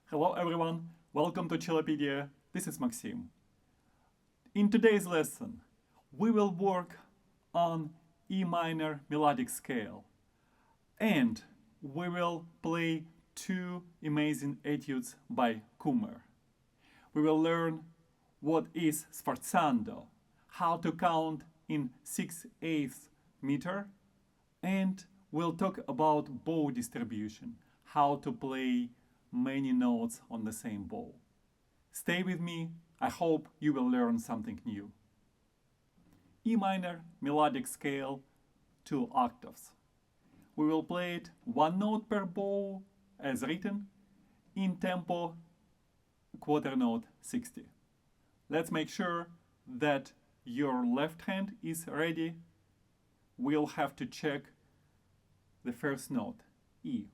Hello everyone, welcome to Cellopedia. This is Maxim. In today's lesson, we will work on E minor melodic scale and we will play two amazing etudes by Kummer. We will learn what is sforzando, how to count in 6/8 meter, and we'll talk about bow distribution, how to play many notes on the same bow. Stay with me, I hope you will learn something new. E minor melodic scale, 2 octaves. We will play it one note per bow as written in tempo quarter note 60. Let's make sure that your left hand is ready. We'll have to check the first note, E.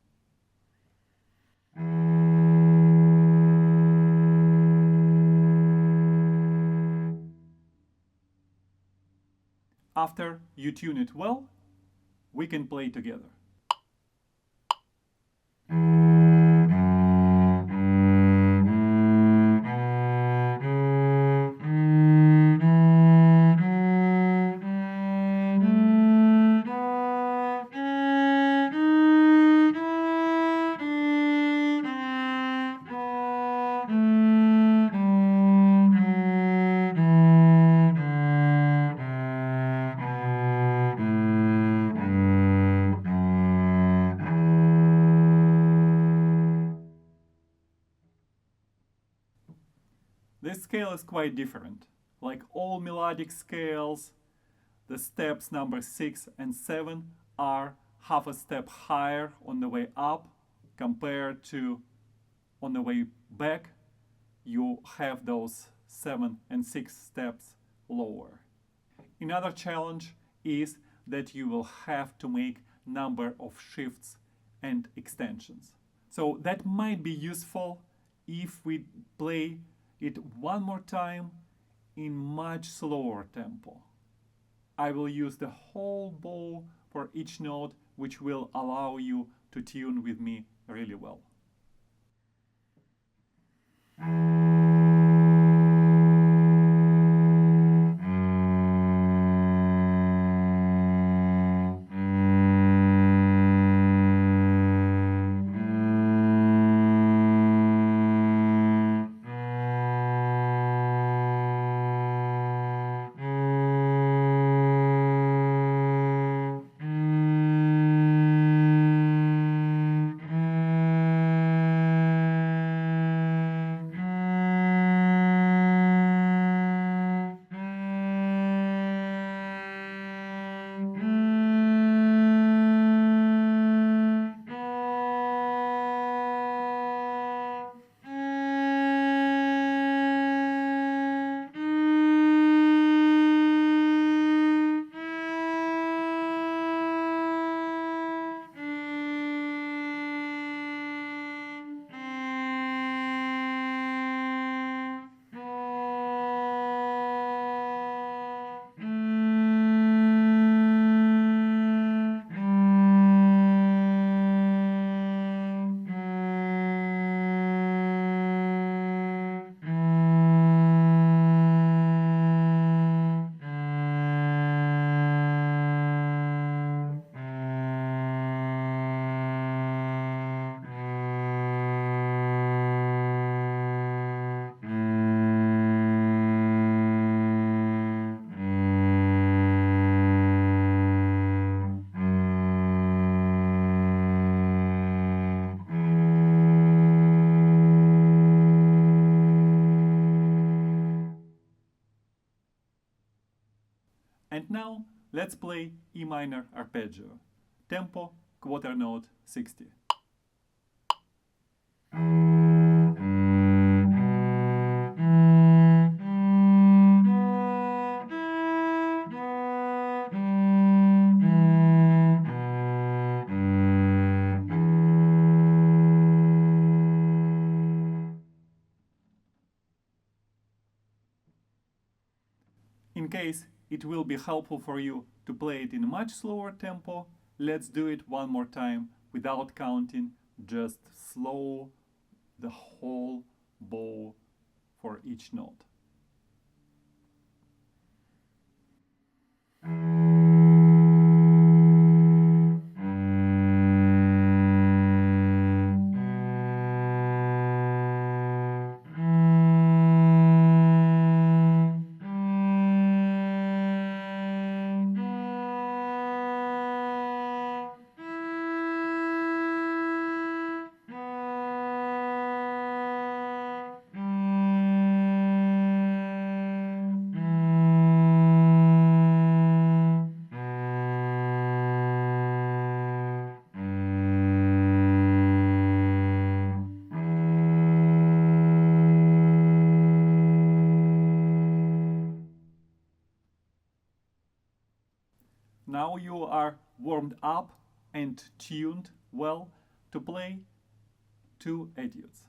After you tune it well, we can play together. This scale is quite different. Like all melodic scales, the steps number 6 and 7 are half a step higher on the way up compared to on the way back. You have those 7 and 6 steps lower. Another challenge is that you will have to make number of shifts and extensions. So that might be useful if we play it one more time in much slower tempo. I will use the whole bow for each note, which will allow you to tune with me really well. And now let's play E minor arpeggio, tempo quarter note 60. In case it will be helpful for you to play it in a much slower tempo, let's do it one more time without counting, just slow the whole bow for each note. Now you are warmed up and tuned well to play two etudes.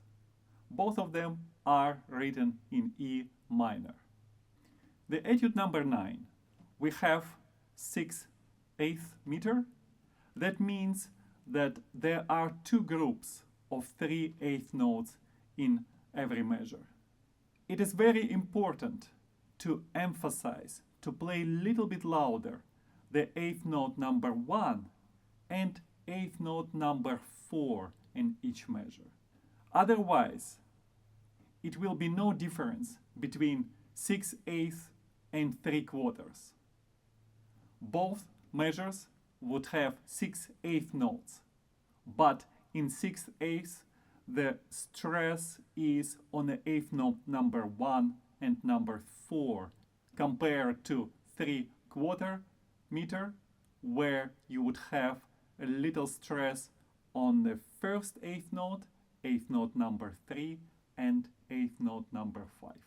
Both of them are written in E minor. The etude number 9, we have 6/8 meter. That means that there are two groups of 3/8 notes in every measure. It is very important to emphasize, to play a little bit louder the eighth note number 1 and eighth note number 4 in each measure. Otherwise, it will be no difference between 6/8 and 3/4. Both measures would have 6/8 notes, but in 6/8 the stress is on the eighth note number 1 and number 4 compared to 3/4 meter, where you would have a little stress on the first eighth note number 3 and eighth note number 5.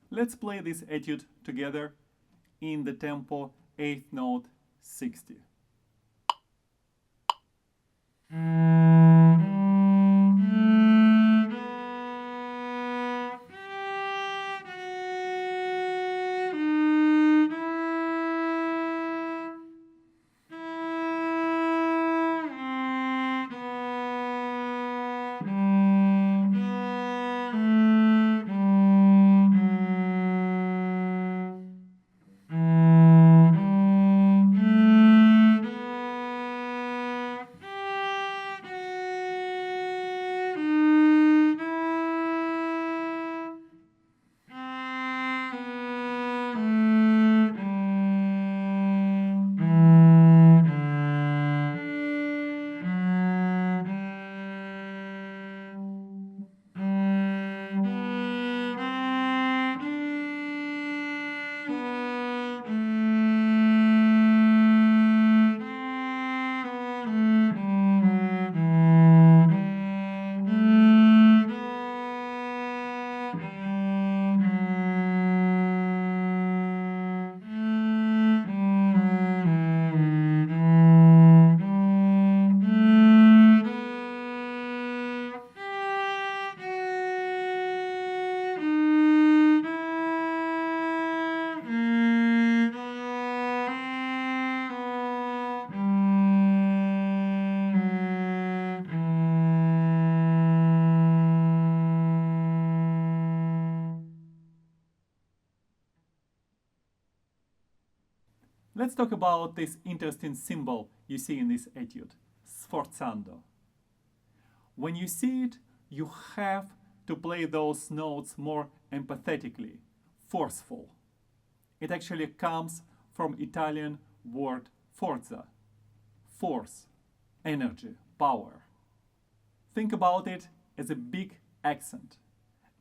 Let's play this etude together in the tempo eighth note 60. Let's talk about this interesting symbol you see in this etude, sforzando. When you see it, you have to play those notes more empathetically, forceful. It actually comes from Italian word forza, force, energy, power. Think about it as a big accent,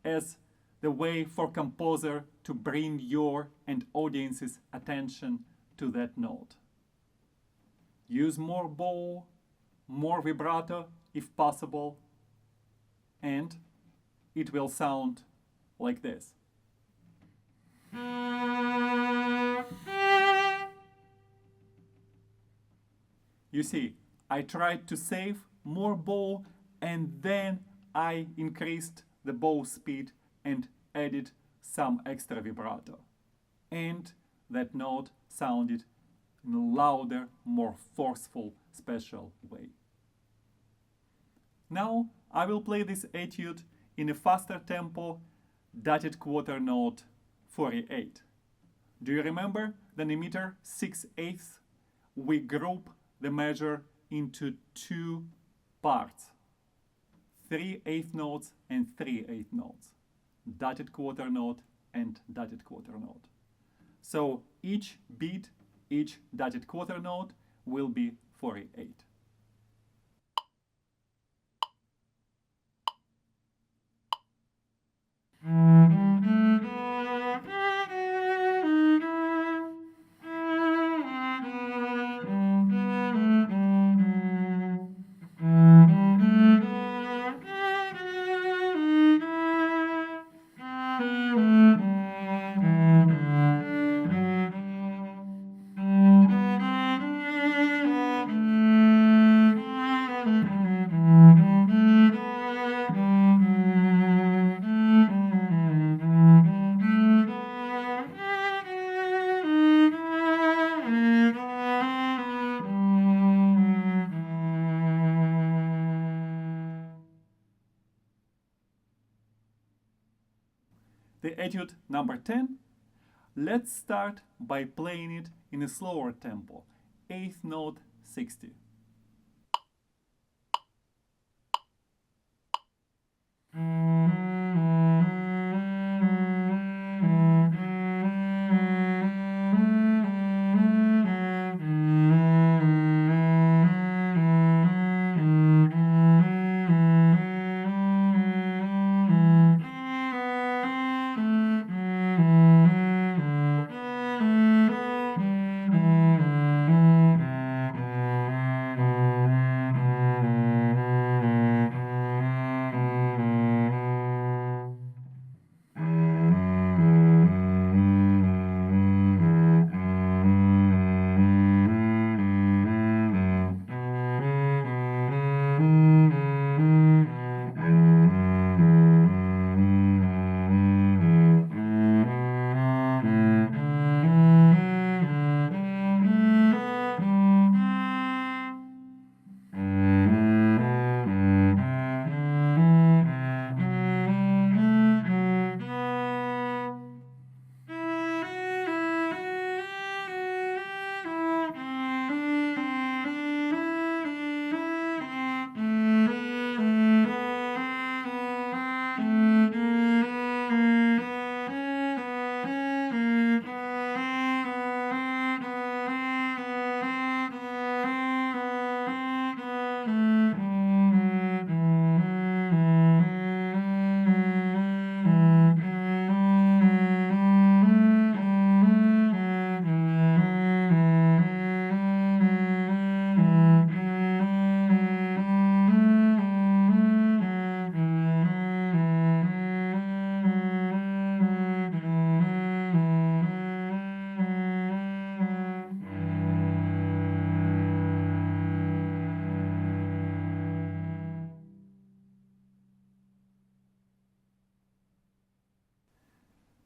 as the way for composer to bring your and audience's attention to that note. Use more bow, more vibrato if possible, and it will sound like this. You see, I tried to save more bow and then I increased the bow speed and added some extra vibrato. And that note sounded in a louder, more forceful, special way. Now I will play this etude in a faster tempo, dotted quarter note 48. Do you remember the meter 6/8? We group the measure into two parts, 3/8 notes and 3/8 notes, dotted quarter note and dotted quarter note. So each beat, each dotted quarter note will be 48. The etude number 10, let's start by playing it in a slower tempo, 8th note 60.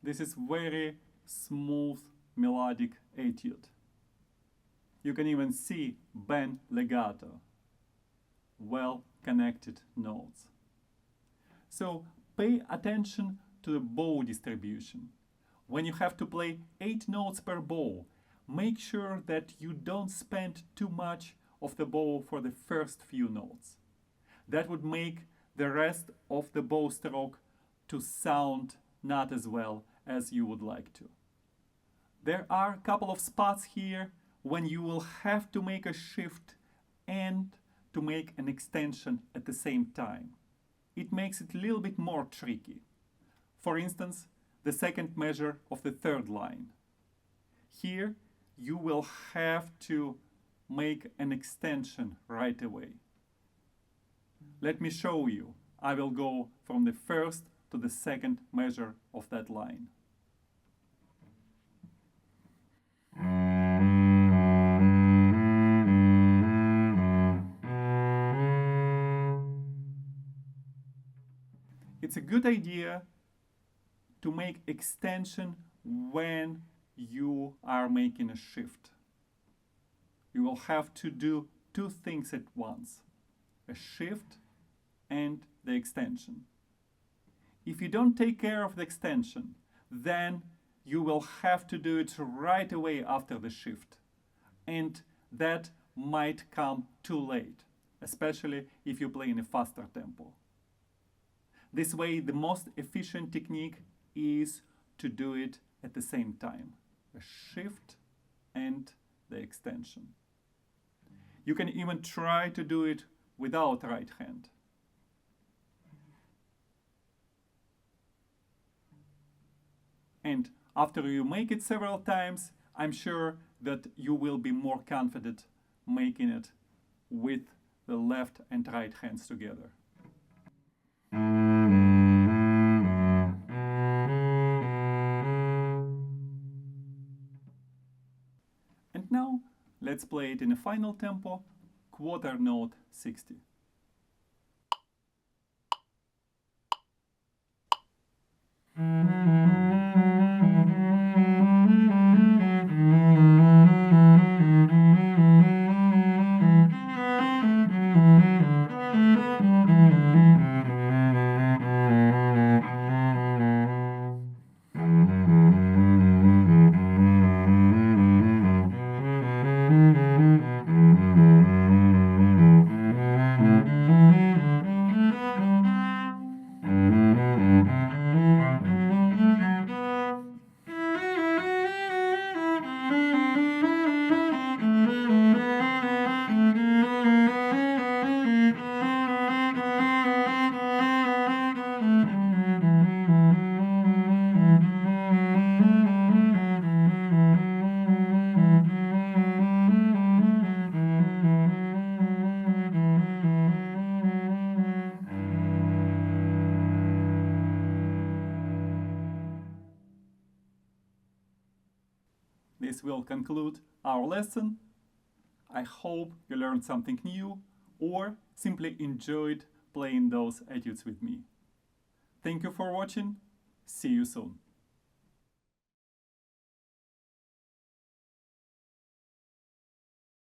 This is very smooth melodic etude. You can even see bend legato, well connected notes. So pay attention to the bow distribution. When you have to play 8 notes per bow, make sure that you don't spend too much of the bow for the first few notes. That would make the rest of the bow stroke to sound not as well as you would like to. There are a couple of spots here when you will have to make a shift and to make an extension at the same time. It makes it a little bit more tricky. For instance, the second measure of the third line. Here you will have to make an extension right away. Let me show you. I will go from the first to the second measure of that line. It's a good idea to make extension when you are making a shift. You will have to do two things at once: a shift and the extension. If you don't take care of the extension, then you will have to do it right away after the shift. And that might come too late, especially if you play in a faster tempo. This way, the most efficient technique is to do it at the same time, a shift and the extension. You can even try to do it without right hand. And after you make it several times, I'm sure that you will be more confident making it with the left and right hands together. And now let's play it in a final tempo, quarter note 60. This will conclude our lesson. I hope you learned something new or simply enjoyed playing those etudes with me. Thank you for watching. See you soon.